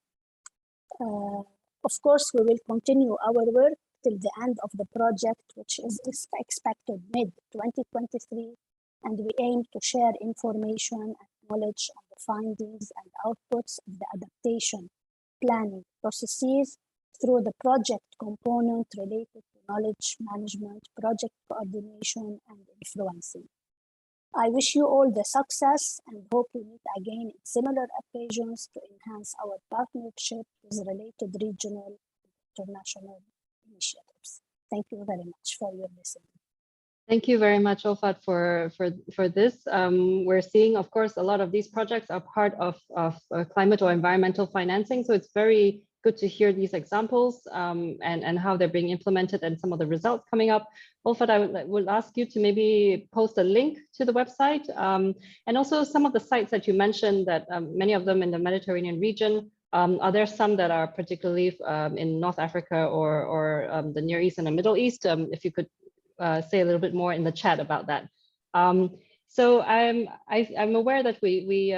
Of course, we will continue our work till the end of the project, which is expected mid-2023, and we aim to share information and knowledge on the findings and outputs of the adaptation planning processes through the project component related to knowledge management, project coordination, and influencing. I wish you all the success and hope we meet again in similar occasions to enhance our partnership with related regional and international initiatives. Thank you very much for your listening. Thank you very much, Olfat, for this. We're seeing, of course, a lot of these projects are part of climate or environmental financing. So it's very good to hear these examples and how they're being implemented and some of the results coming up. Olfat, I would ask you to maybe post a link to the website and also some of the sites that you mentioned, that many of them in the Mediterranean region. Are there some that are particularly in North Africa or the Near East and the Middle East? If you could say a little bit more in the chat about that. So I'm aware that we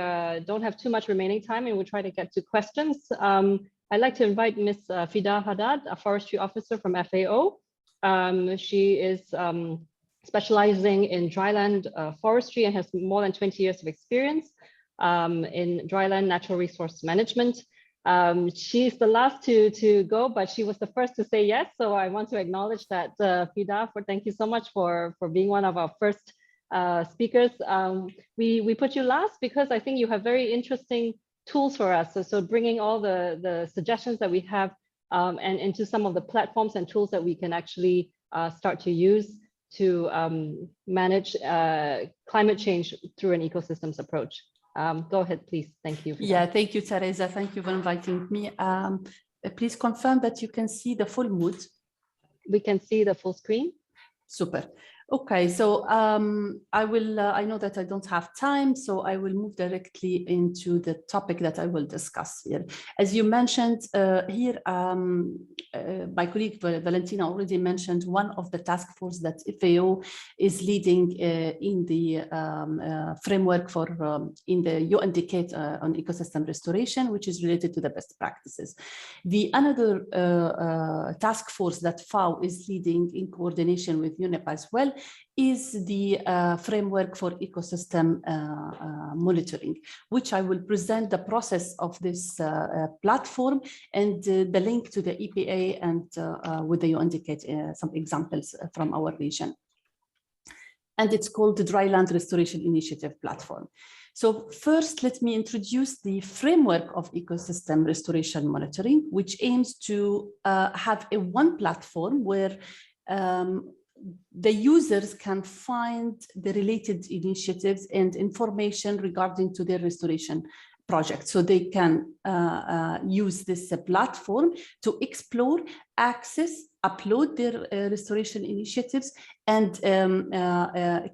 don't have too much remaining time, and we'll try to get to questions. I'd like to invite Ms. Fida Haddad, a forestry officer from FAO. She is specializing in dryland forestry and has more than 20 years of experience in dryland natural resource management. She's the last to go, but she was the first to say yes. So I want to acknowledge that, Fida, thank you so much for being one of our first speakers. We put you last because I think you have very interesting tools for us. So bringing all the suggestions that we have and into some of the platforms and tools that we can actually start to use to manage climate change through an ecosystems approach. Go ahead, please. Thank you. Yeah, thank you, Teresa. Thank you for inviting me. Please confirm that you can see the full mood. We can see the full screen. Super. Okay, so I will, I know that I don't have time, so I will move directly into the topic that I will discuss here. As you mentioned here, my colleague Valentina already mentioned one of the task force that FAO is leading in the framework for, in the UN Decade on Ecosystem Restoration, which is related to the best practices. The another task force that FAO is leading in coordination with UNEP as well is the framework for ecosystem monitoring, which I will present the process of this platform and the link to the EPA and with the UN Decade, some examples from our region. And it's called the Dryland Restoration Initiative Platform. So first, let me introduce the framework of ecosystem restoration monitoring, which aims to have a one platform where the users can find the related initiatives and information regarding to their restoration project. So they can use this platform to explore, access, upload their restoration initiatives, and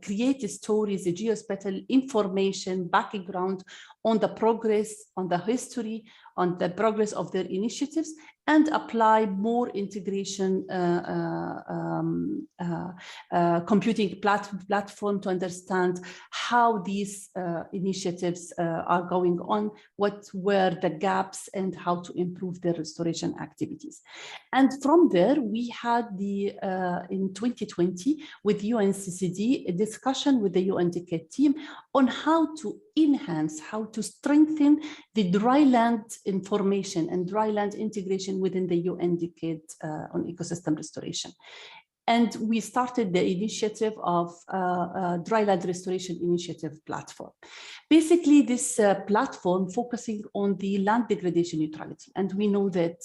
create stories, geospatial information, background on the progress, on the history, on the progress of their initiatives, and apply more integration computing platform to understand how these initiatives are going on, what were the gaps, and how to improve their restoration activities. And from there, we had in 2020 with UNCCD, a discussion with the UNDCAD team on how to enhance, how to strengthen the dryland information and dryland integration within the UNDCAD on ecosystem restoration. And we started the initiative of Dryland Restoration Initiative platform. Basically, this platform focusing on the land degradation neutrality. And we know that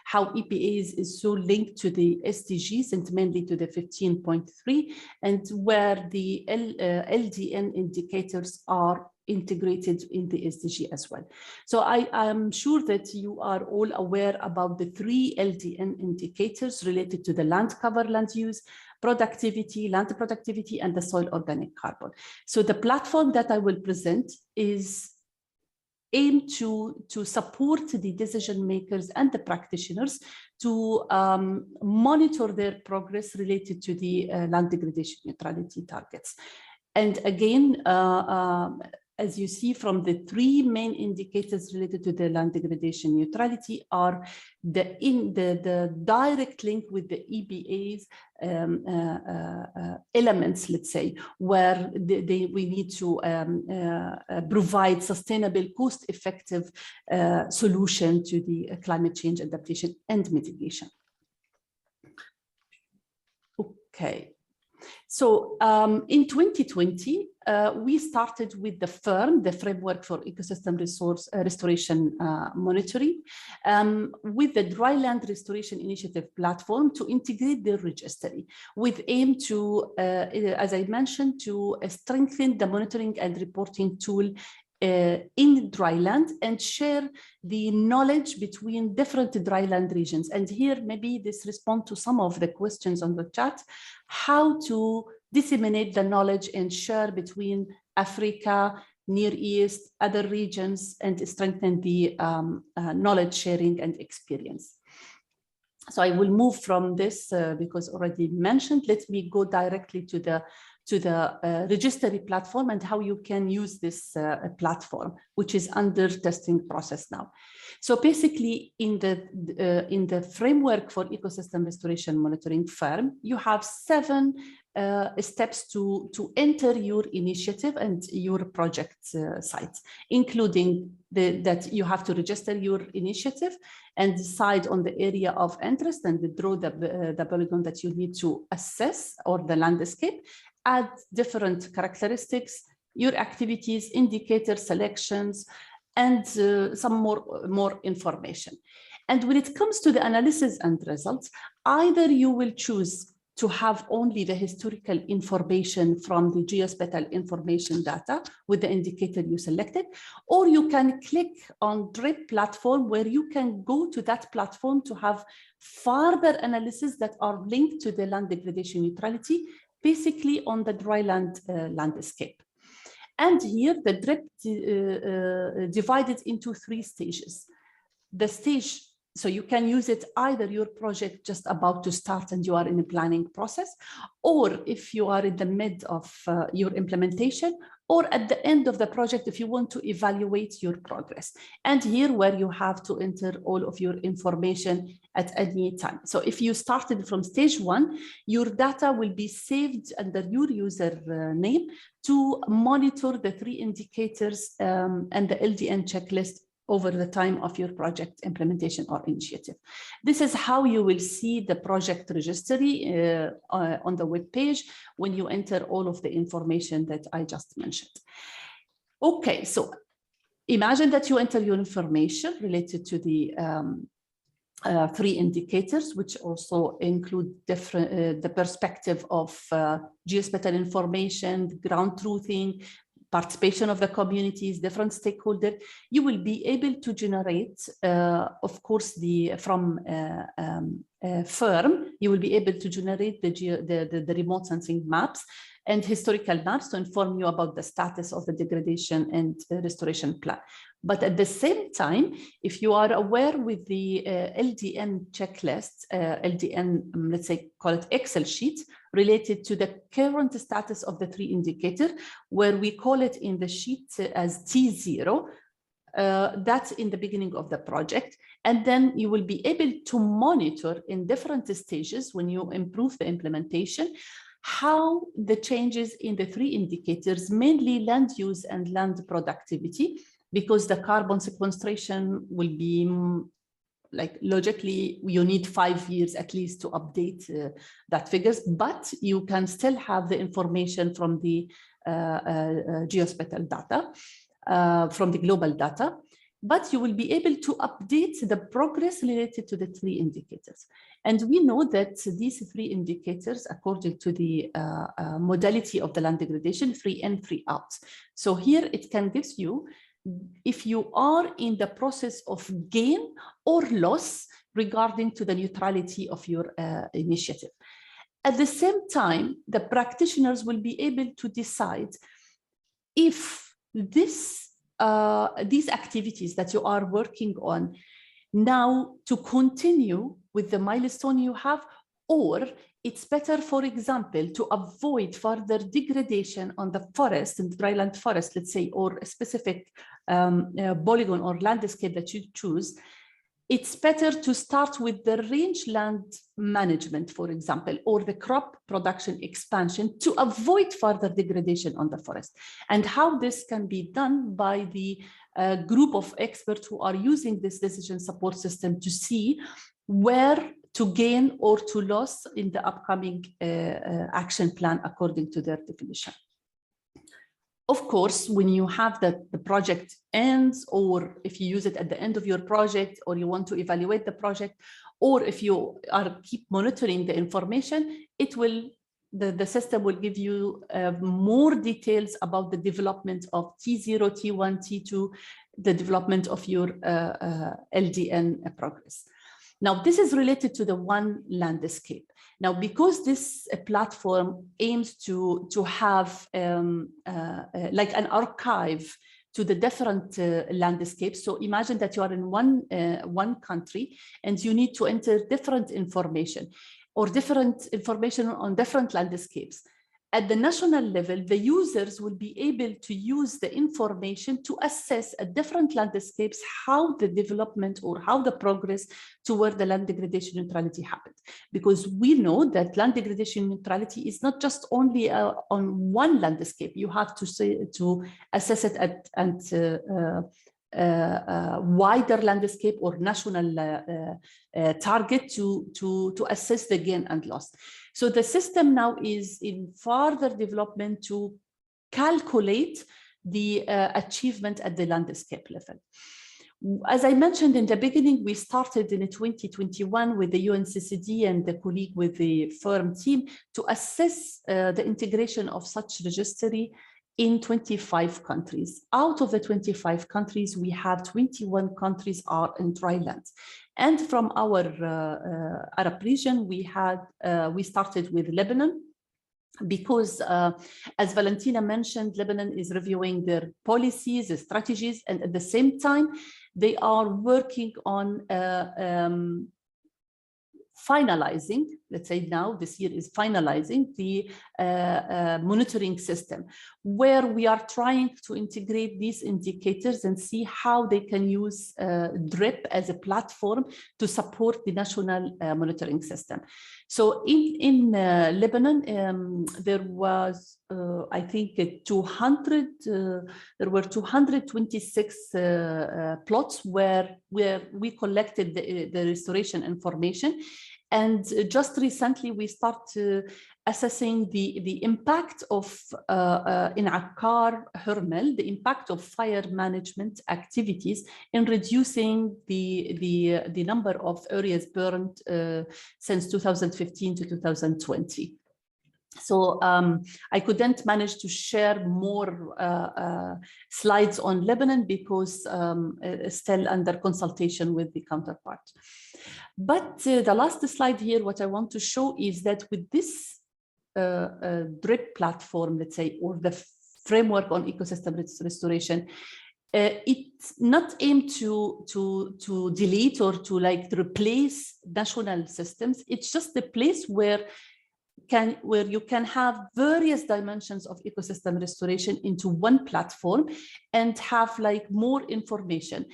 how EPAs is so linked to the SDGs and mainly to the 15.3, and where the LDN indicators are integrated in the SDG as well. So I am sure that you are all aware about the 3 LDN indicators related to the land cover, land use, productivity, land productivity, and the soil organic carbon. So the platform that I will present is aimed to support the decision makers and the practitioners to monitor their progress related to the land degradation neutrality targets. And again, as you see from the 3 main indicators related to the land degradation neutrality are the direct link with the EBA's elements, let's say, where we need to provide sustainable, cost-effective solution to the climate change adaptation and mitigation. Okay. So in 2020, we started with the FIRM, the Framework for Ecosystem Restoration Monitoring, with the Dryland Restoration Initiative platform to integrate the registry with aim to, as I mentioned, to strengthen the monitoring and reporting tool in dryland and share the knowledge between different dryland regions. And here, maybe this responds to some of the questions on the chat, how to disseminate the knowledge and share between Africa, Near East, other regions, and strengthen the knowledge sharing and experience. So I will move from this because already mentioned. Let me go directly to the registry platform and how you can use this platform, which is under testing process now. So basically, in the Framework for Ecosystem Restoration Monitoring FIRM, you have 7 steps to enter your initiative and your project sites, including that you have to register your initiative and decide on the area of interest and draw the polygon that you need to assess or the landscape, add different characteristics, your activities, indicator selections, and some more information. And when it comes to the analysis and results, either you will choose to have only the historical information from the geospatial information data with the indicator you selected, or you can click on DRIP platform where you can go to that platform to have further analysis that are linked to the land degradation neutrality, basically on the dryland landscape. And here the DRIP divided into 3 stages. The stage, so you can use it either your project just about to start and you are in the planning process, or if you are in the mid of your implementation, or at the end of the project if you want to evaluate your progress. And here where you have to enter all of your information at any time. So if you started from stage 1, your data will be saved under your user name to monitor the 3 indicators and the LDN checklist over the time of your project implementation or initiative. This is how you will see the project registry on the web page when you enter all of the information that I just mentioned. Okay, so imagine that you enter your information related to the 3 indicators, which also include different the perspective of geospatial information, ground truthing, participation of the communities, different stakeholders. You will be able to generate, of course, from FIRM, you will be able to generate the remote sensing maps and historical maps to inform you about the status of the degradation and restoration plan. But at the same time, if you are aware with the LDN checklist, LDN, let's say, call it Excel sheet, related to the current status of the 3 indicator, where we call it in the sheet as T0, that's in the beginning of the project. And then you will be able to monitor in different stages when you improve the implementation, how the changes in the 3 indicators, mainly land use and land productivity, because the carbon sequestration will be like logically, you need 5 years at least to update that figures, but you can still have the information from the geospatial data, from the global data, but you will be able to update the progress related to the 3 indicators. And we know that these 3 indicators, according to the modality of the land degradation, 3 in, 3 out. So here it can give you if you are in the process of gain or loss regarding to the neutrality of your initiative. At the same time, the practitioners will be able to decide if these activities that you are working on now to continue with the milestone you have, or it's better, for example, to avoid further degradation on the forest and dryland forest, let's say, or a specific polygon or landscape that you choose. It's better to start with the rangeland management, for example, or the crop production expansion to avoid further degradation on the forest. And how this can be done by the group of experts who are using this decision support system to see where to gain or to lose in the upcoming action plan according to their definition. Of course, when you have the project ends, or if you use it at the end of your project, or you want to evaluate the project, or if you are keep monitoring the information, it will, the system will give you more details about the development of T0, T1, T2, the development of your LDN progress. Now, this is related to the one landscape. Now, because this platform aims to have like an archive to the different landscapes. So imagine that you are in one country and you need to enter different information or different information on different landscapes. At the national level, the users will be able to use the information to assess at different landscapes how the development or how the progress toward the land degradation neutrality happened. Because we know that land degradation neutrality is not just only on one landscape. You have to assess it at wider landscape or national target to assess the gain and loss. So the system now is in further development to calculate the achievement at the landscape level. As I mentioned in the beginning, we started in 2021 with the UNCCD and the colleague with the firm team to assess the integration of such registry in 25 countries. Out of the 25 countries, we have 21 countries are in drylands. And from our Arab region, we started with Lebanon, because as Valentina mentioned, Lebanon is reviewing their policies, their strategies, and at the same time, they are working on finalizing, let's say now this year is finalizing the monitoring system, where we are trying to integrate these indicators and see how they can use DRIP as a platform to support the national monitoring system. So in Lebanon, there was, I think, there were 226 plots where we collected the restoration information. And just recently, we start assessing the impact of, in Akkar, Hermel, the impact of fire management activities in reducing the number of areas burned since 2015 to 2020. So I couldn't manage to share more slides on Lebanon because still under consultation with the counterpart. But the last slide here, what I want to show is that with this DRIP platform, let's say, or the framework on ecosystem restoration, it's not aimed to delete or to like replace national systems. It's just a place where you can have various dimensions of ecosystem restoration into one platform and have like more information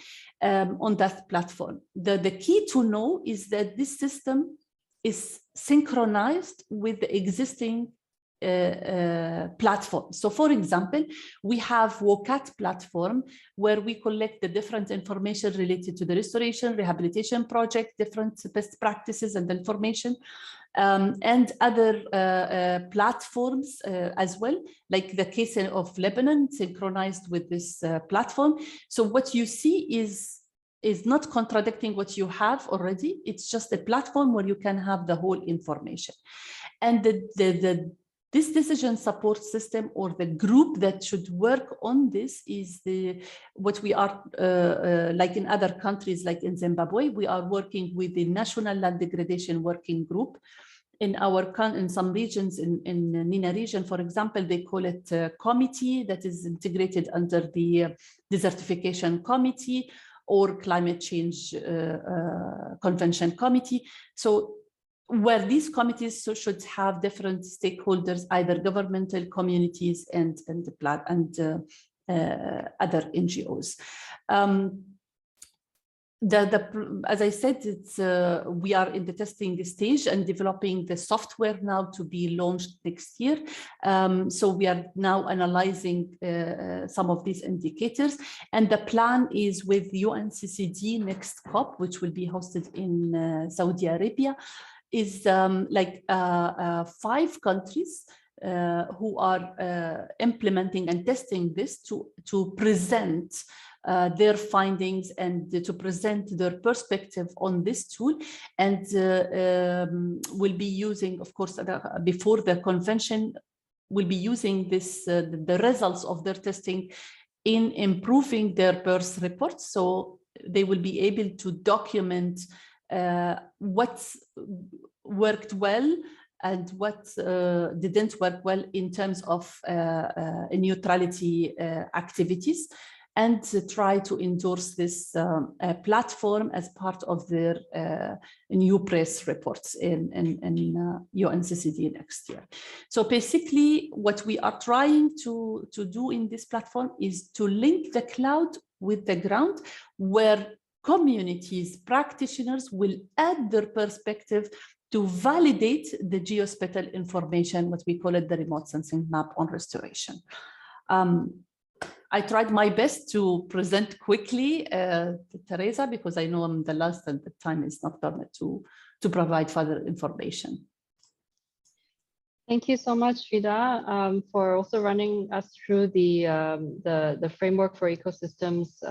on that platform. The key to know is that this system is synchronized with the existing platform. So for example, we have WOCAT platform where we collect the different information related to the restoration, rehabilitation project, different best practices and information, and other platforms as well, like the case of Lebanon, synchronized with this platform. So what you see is not contradicting what you have already. It's just a platform where you can have the whole information. And this decision support system, or the group that should work on this, is what we are like in other countries, like in Zimbabwe, we are working with the National Land Degradation Working Group. In some regions, in Nina region, for example, they call it a committee that is integrated under the Desertification Committee or Climate Change Convention Committee. So where these committees should have different stakeholders, either governmental, communities, and other NGOs. As I said, we are in the testing stage and developing the software now to be launched next year. So we are now analyzing some of these indicators, and the plan is with UNCCD next COP, which will be hosted in Saudi Arabia, is 5 countries who are implementing and testing this to present their findings and to present their perspective on this tool, and will be using, of course, before the convention, will be using this the results of their testing in improving their PERS reports. So they will be able to document what worked well and what didn't work well in terms of neutrality activities, and try to endorse this platform as part of their new press reports in UNCCD next year. So basically, what we are trying to do in this platform is to link the cloud with the ground, where communities, practitioners will add their perspective to validate the geospatial information, what we call it the remote sensing map on restoration. I tried my best to present quickly to Teresa, because I know I'm the last and the time is not permitted to provide further information. Thank you so much, Frida, for also running us through the framework for ecosystems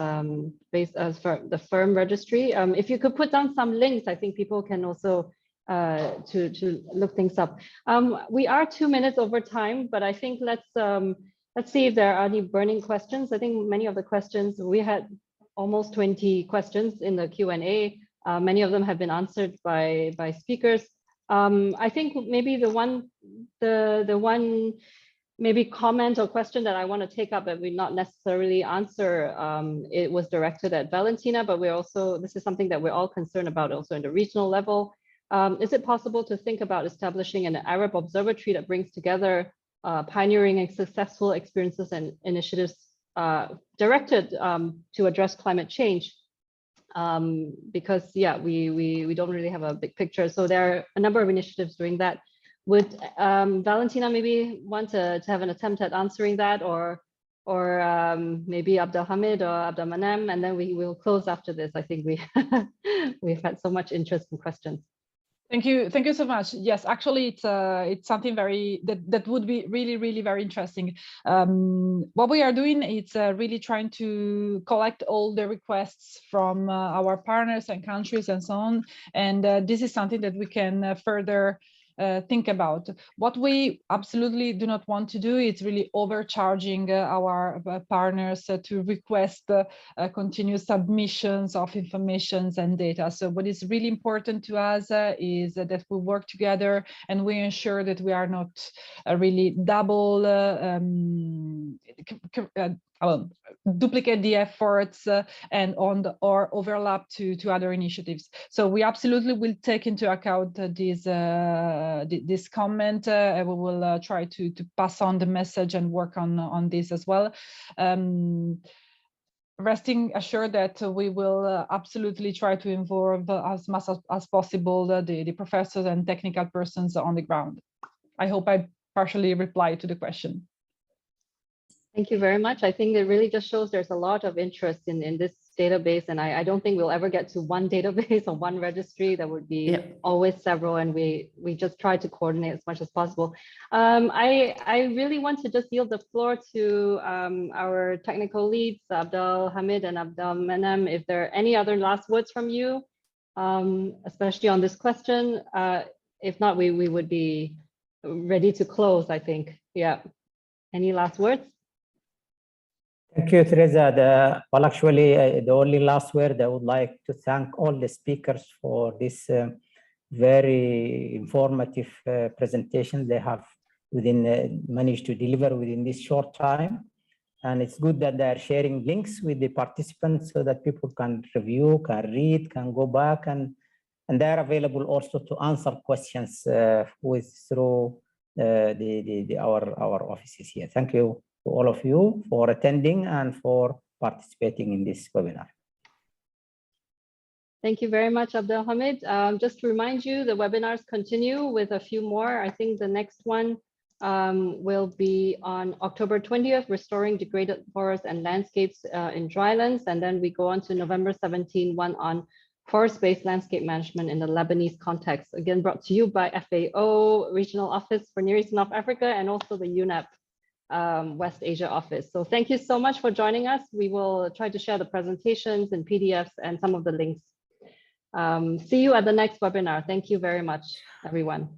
based as for the firm registry. If you could put down some links, I think people can also to look things up. We are 2 minutes over time, but I think let's see if there are any burning questions. I think many of the questions, we had almost 20 questions in the Q&A. Many of them have been answered by speakers. I think maybe the one maybe comment or question that I want to take up that we not necessarily answer, it was directed at Valentina, but we're also, this is something that we're all concerned about also in the regional level. Is it possible to think about establishing an Arab observatory that brings together pioneering and successful experiences and initiatives directed to address climate change? Because yeah, we don't really have a big picture. So there are a number of initiatives doing that. Would Valentina maybe want to have an attempt at answering that, or maybe Abdelhamid or Abdelmanem, and then we will close after this. I think we've had so much interest and questions. Thank you so much. Yes, actually, it's something very that would be really very interesting. What we are doing is really trying to collect all the requests from our partners and countries and so on, and this is something that we can further think about. What we absolutely do not want to do is really overcharging our partners to request continuous submissions of information and data. So what is really important to us is that we work together and we ensure that we are not really double duplicate the efforts or overlap to other initiatives. So we absolutely will take into account this comment. We will try to pass on the message and work on this as well. Resting assured that we will absolutely try to involve as much as possible the professors and technical persons on the ground. I hope I partially replied to the question. Thank you very much. I think it really just shows there's a lot of interest in this database, and I don't think we'll ever get to one database or one registry. There would be always several, and we just try to coordinate as much as possible. I really want to just yield the floor to our technical leads, Abdel Hamid and Abdel Menem, if there are any other last words from you, especially on this question. If not, we would be ready to close, I think. Yeah. Any last words? Thank you, Teresa. The only last word, I would like to thank all the speakers for this very informative presentation they have managed to deliver within this short time. And it's good that they are sharing links with the participants so that people can review, can read, can go back, and they are available also to answer questions through our offices here. Thank you to all of you for attending and for participating in this webinar. Thank you very much, Abdel Hamid. Just to remind you, the webinars continue with a few more. I think the next one will be on October 20th, Restoring Degraded Forests and Landscapes in Drylands. And then we go on to November 17, one on forest-based landscape management in the Lebanese context. Again, brought to you by FAO, Regional Office for Near East and North Africa, and also the UNEP West Asia office. So thank you so much for joining us. We will try to share the presentations and PDFs and some of the links. See you at the next webinar. Thank you very much, everyone.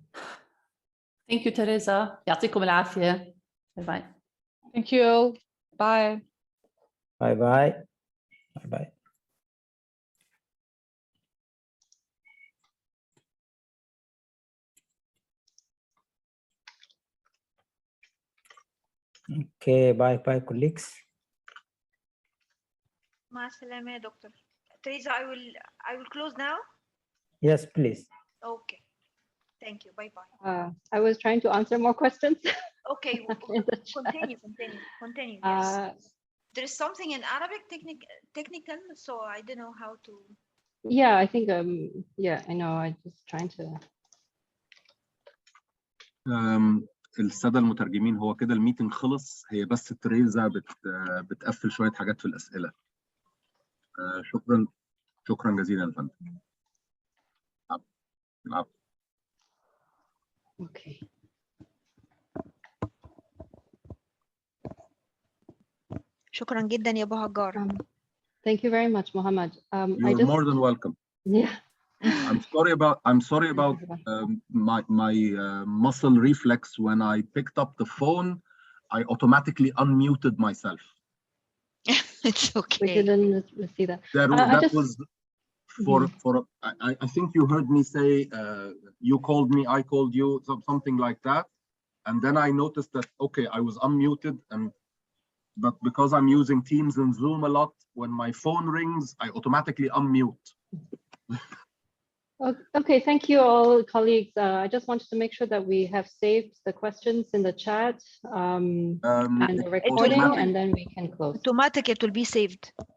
Thank you, Teresa. يعطيكم العافية. Bye-bye. Thank you. Bye. Bye-bye. Bye-bye. Okay, bye colleagues. مع السلامة يا دكتور. Teresa, I will close now. Yes, please. Okay. Thank you. Bye bye. I was trying to answer more questions. Okay. Continue. Yes. There is something in Arabic technical, so I don't know how to. Yeah, I think yeah, I know. I just trying to. السادة المترجمين، هو كده الميتنج خلص، هي بس تريزا بتقفل شوية حاجات في الأسئلة. شكرا جزيلا يا فندم. Okay. شكرا جدا يا أبو هجار. Thank you very much, Mohammed. You're more than welcome. Yeah. I'm sorry about my muscle reflex. When I picked up the phone, I automatically unmuted myself. It's okay. We didn't see that. That was for I think you heard me say you called me, I called you, something like that, and then I noticed that okay, I was unmuted, but because I'm using Teams and Zoom a lot, when my phone rings, I automatically unmute. Okay, thank you all, colleagues. I just wanted to make sure that we have saved the questions in the chat and the recording, and then we can close. Automatic, it will be saved.